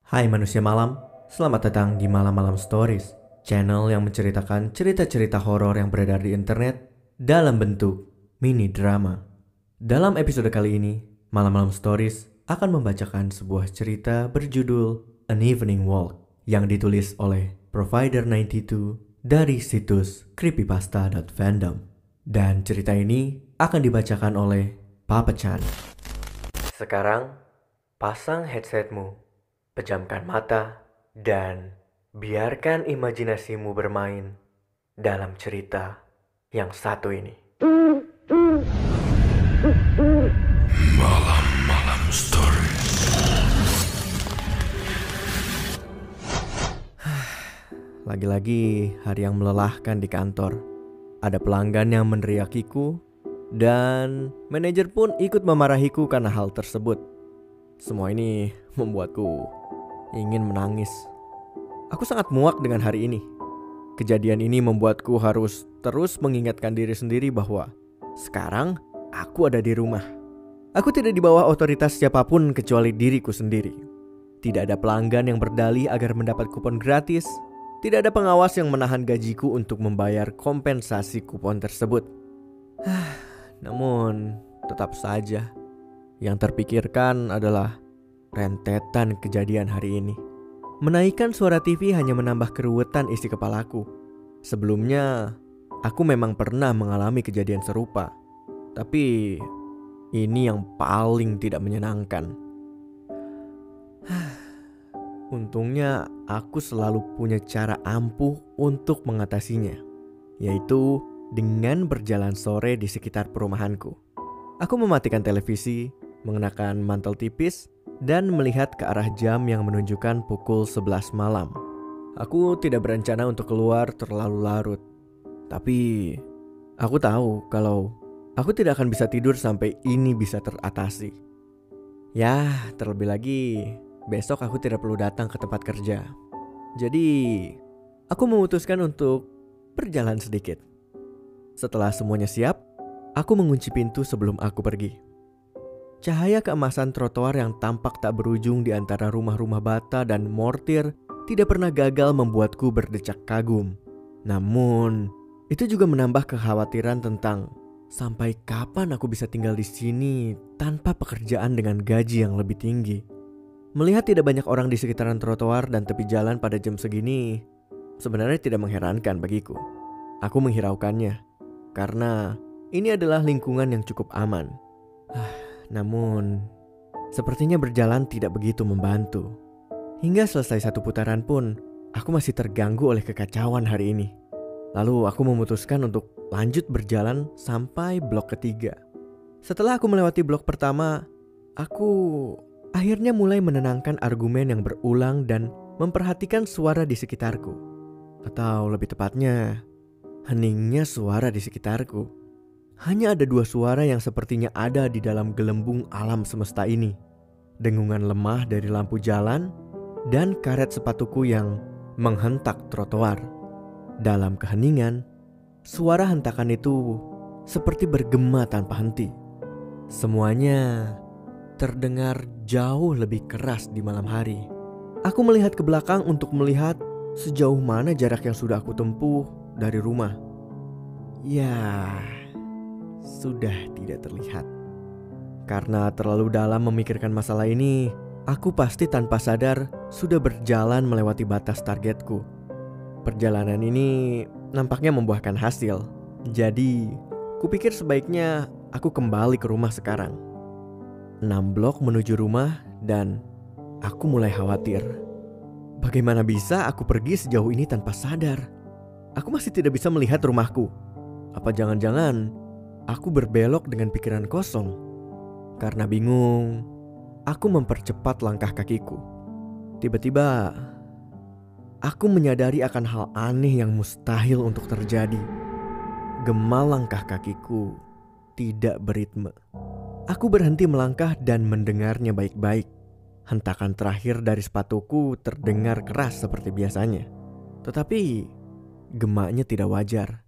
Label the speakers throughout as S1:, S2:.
S1: Hai manusia malam, selamat datang di Malam Malam Stories, channel yang menceritakan cerita-cerita horor yang beredar di internet dalam bentuk mini drama. Dalam episode kali ini, Malam Malam Stories akan membacakan sebuah cerita berjudul An Evening Walk yang ditulis oleh Provider 92 dari situs creepypasta.fandom. Dan cerita ini akan dibacakan oleh Papa Chan. Sekarang, pasang headsetmu, pejamkan mata, dan biarkan imajinasimu bermain dalam cerita yang satu ini.
S2: Malam-malam story.
S1: Lagi-lagi hari yang melelahkan di kantor. Ada pelanggan yang meneriakiku, dan manajer pun ikut memarahiku karena hal tersebut. Semua ini membuatku ingin menangis. Aku sangat muak dengan hari ini. Kejadian ini membuatku harus terus mengingatkan diri sendiri bahwa sekarang aku ada di rumah. Aku tidak di bawah otoritas siapapun kecuali diriku sendiri. Tidak ada pelanggan yang berdalih agar mendapat kupon gratis. Tidak ada pengawas yang menahan gajiku untuk membayar kompensasi kupon tersebut. Namun tetap saja yang terpikirkan adalah rentetan kejadian hari ini. Menaikkan suara TV hanya menambah keruwetan isi kepalaku. Sebelumnya, aku memang pernah mengalami kejadian serupa. Tapi, ini yang paling tidak menyenangkan. Untungnya, aku selalu punya cara ampuh untuk mengatasinya. Yaitu dengan berjalan sore di sekitar perumahanku. Aku mematikan televisi, mengenakan mantel tipis, dan melihat ke arah jam yang menunjukkan pukul 11 malam. Aku tidak berencana untuk keluar terlalu larut. Tapi aku tahu kalau aku tidak akan bisa tidur sampai ini bisa teratasi. Ya, terlebih lagi besok aku tidak perlu datang ke tempat kerja. Jadi aku memutuskan untuk berjalan sedikit. Setelah semuanya siap, aku mengunci pintu sebelum aku pergi. Cahaya keemasan trotoar yang tampak tak berujung di antara rumah-rumah bata dan mortir tidak pernah gagal membuatku berdecak kagum. Namun, itu juga menambah kekhawatiran tentang sampai kapan aku bisa tinggal di sini tanpa pekerjaan dengan gaji yang lebih tinggi. Melihat tidak banyak orang di sekitaran trotoar dan tepi jalan pada jam segini, sebenarnya tidak mengherankan bagiku. Aku menghiraukannya, karena ini adalah lingkungan yang cukup aman. Namun, sepertinya berjalan tidak begitu membantu. Hingga selesai satu putaran pun, aku masih terganggu oleh kekacauan hari ini. Lalu aku memutuskan untuk lanjut berjalan sampai blok ketiga. Setelah aku melewati blok pertama, aku akhirnya mulai menenangkan argumen yang berulang dan memperhatikan suara di sekitarku. Atau lebih tepatnya, heningnya suara di sekitarku. Hanya ada dua suara yang sepertinya ada di dalam gelembung alam semesta ini. Dengungan lemah dari lampu jalan dan karet sepatuku yang menghentak trotoar. Dalam keheningan, suara hentakan itu seperti bergema tanpa henti. Semuanya terdengar jauh lebih keras di malam hari. Aku melihat ke belakang untuk melihat sejauh mana jarak yang sudah aku tempuh dari rumah. Ya, sudah tidak terlihat. Karena terlalu dalam memikirkan masalah ini, aku pasti tanpa sadar sudah berjalan melewati batas targetku. Perjalanan ini nampaknya membuahkan hasil. Jadi, kupikir sebaiknya aku kembali ke rumah sekarang. 6 blok menuju rumah dan aku mulai khawatir. Bagaimana bisa aku pergi sejauh ini tanpa sadar? Aku masih tidak bisa melihat rumahku. Apa jangan-jangan aku berbelok dengan pikiran kosong? Karena bingung, aku mempercepat langkah kakiku. Tiba-tiba, aku menyadari akan hal aneh yang mustahil untuk terjadi. Gema langkah kakiku tidak beritme. Aku berhenti melangkah dan mendengarnya baik-baik. Hentakan terakhir dari sepatuku terdengar keras seperti biasanya. Tetapi gemanya tidak wajar.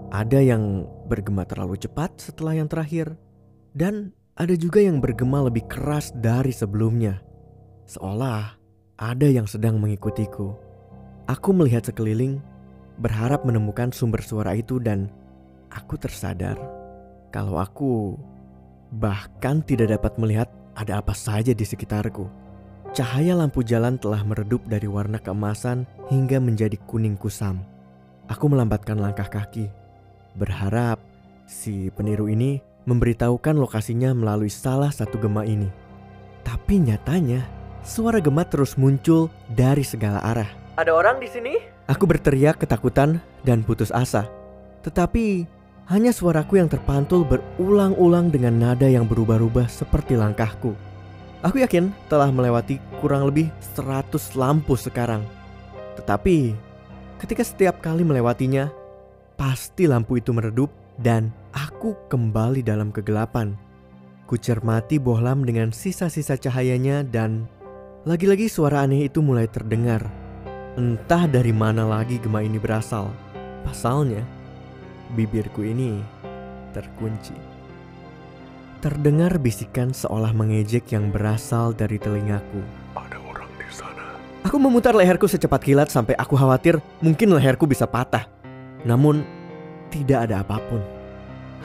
S1: Ada yang bergema terlalu cepat setelah yang terakhir, dan ada juga yang bergema lebih keras dari sebelumnya. Seolah ada yang sedang mengikutiku. Aku melihat sekeliling, berharap menemukan sumber suara itu, dan aku tersadar kalau aku bahkan tidak dapat melihat ada apa saja di sekitarku. Cahaya lampu jalan telah meredup dari warna keemasan hingga menjadi kuning kusam. Aku melambatkan langkah kaki, berharap si peniru ini memberitahukan lokasinya melalui salah satu gema ini. Tapi nyatanya, suara gema terus muncul dari segala arah. "Ada orang di sini?" Aku berteriak ketakutan dan putus asa. Tetapi hanya suaraku yang terpantul berulang-ulang dengan nada yang berubah-ubah seperti langkahku. Aku yakin telah melewati kurang lebih 100 lampu sekarang. Tetapi ketika setiap kali melewatinya, pasti lampu itu meredup dan aku kembali dalam kegelapan. Kucermati bohlam dengan sisa-sisa cahayanya, dan lagi-lagi suara aneh itu mulai terdengar. Entah dari mana lagi gema ini berasal. Pasalnya, bibirku ini terkunci. Terdengar bisikan seolah mengejek yang berasal dari telingaku.
S2: "Ada orang di sana."
S1: Aku memutar leherku secepat kilat sampai aku khawatir mungkin leherku bisa patah. Namun, tidak ada apapun.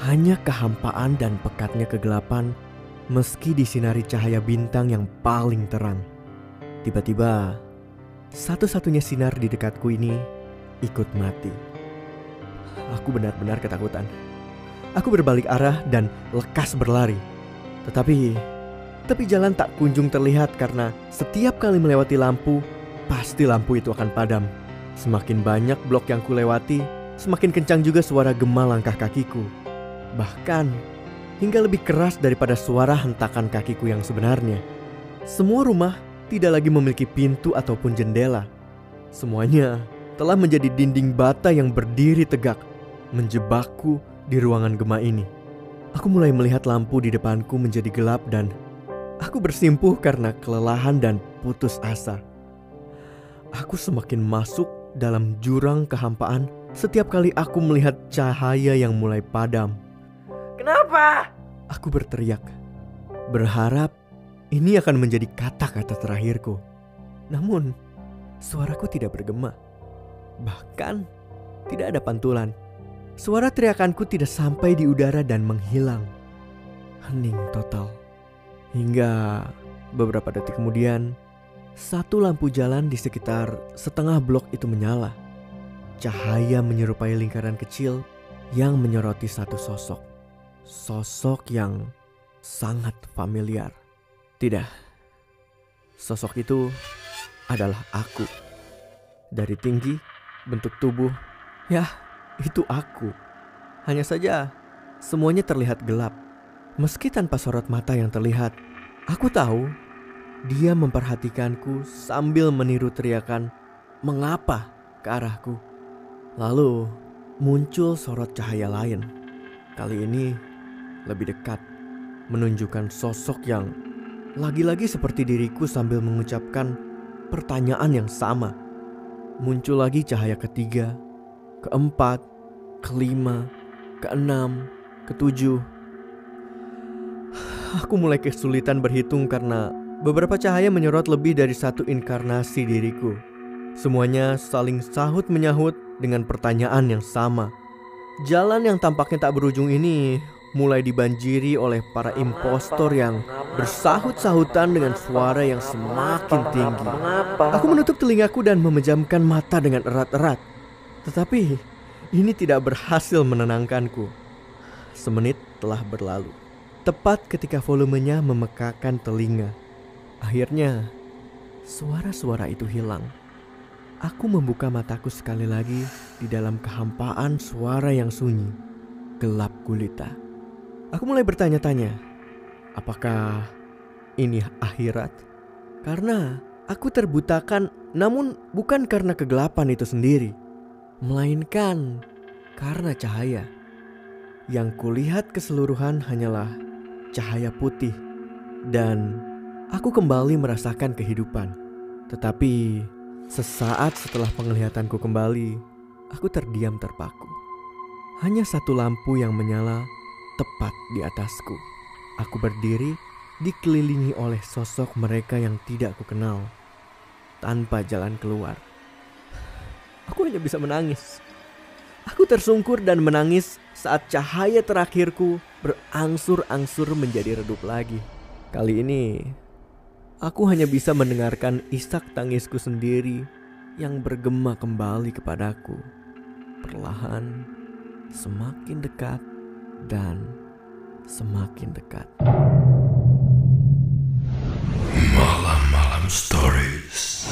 S1: Hanya kehampaan dan pekatnya kegelapan meski disinari cahaya bintang yang paling terang. Tiba-tiba, satu-satunya sinar di dekatku ini ikut mati. Aku benar-benar ketakutan. Aku berbalik arah dan lekas berlari. Tetapi jalan tak kunjung terlihat karena setiap kali melewati lampu, pasti lampu itu akan padam. Semakin banyak blok yang kulewati, semakin kencang juga suara gema langkah kakiku. Bahkan hingga lebih keras daripada suara hentakan kakiku yang sebenarnya. Semua rumah tidak lagi memiliki pintu ataupun jendela. Semuanya telah menjadi dinding bata yang berdiri tegak, menjebakku di ruangan gema ini. Aku mulai melihat lampu di depanku menjadi gelap dan aku bersimpuh karena kelelahan dan putus asa. Aku semakin masuk dalam jurang kehampaan setiap kali aku melihat cahaya yang mulai padam. "Kenapa?" Aku berteriak, berharap ini akan menjadi kata-kata terakhirku. Namun, suaraku tidak bergema. Bahkan, tidak ada pantulan. Suara teriakanku tidak sampai di udara dan menghilang. Hening total. Hingga beberapa detik kemudian, satu lampu jalan di sekitar setengah blok itu menyala. Cahaya menyerupai lingkaran kecil yang menyoroti satu sosok. Sosok yang sangat familiar. Tidak, sosok itu adalah aku. Dari tinggi, bentuk tubuh, ya, itu aku. Hanya saja semuanya terlihat gelap. Meski tanpa sorot mata yang terlihat, aku tahu dia memperhatikanku sambil meniru teriakan "mengapa" ke arahku. Lalu muncul sorot cahaya lain. Kali ini lebih dekat, menunjukkan sosok yang lagi-lagi seperti diriku sambil mengucapkan pertanyaan yang sama. Muncul lagi cahaya ketiga, keempat, kelima, keenam, ketujuh. Aku mulai kesulitan berhitung karena beberapa cahaya menyorot lebih dari satu inkarnasi diriku. Semuanya saling sahut menyahut dengan pertanyaan yang sama. Jalan yang tampaknya tak berujung ini mulai dibanjiri oleh para impostor yang bersahut-sahutan dengan suara yang semakin tinggi. Aku menutup telingaku dan memejamkan mata dengan erat-erat. Tetapi ini tidak berhasil menenangkanku. Semenit telah berlalu. Tepat ketika volumenya memekakan telinga. Akhirnya suara-suara itu hilang. Aku membuka mataku sekali lagi di dalam kehampaan suara yang sunyi, gelap gulita. Aku mulai bertanya-tanya, apakah ini akhirat? Karena aku terbutakan, namun bukan karena kegelapan itu sendiri, melainkan karena cahaya. Yang kulihat keseluruhan hanyalah cahaya putih, dan aku kembali merasakan kehidupan. Tetapi sesaat setelah penglihatanku kembali, aku terdiam terpaku. Hanya satu lampu yang menyala tepat di atasku. Aku berdiri dikelilingi oleh sosok mereka yang tidak kukenal. tanpa jalan keluar. Aku hanya bisa menangis. Aku tersungkur dan menangis saat cahaya terakhirku berangsur-angsur menjadi redup lagi. Kali ini, aku hanya bisa mendengarkan isak tangisku sendiri yang bergema kembali kepadaku. Perlahan, semakin dekat dan semakin dekat.
S2: Malam-malam stories.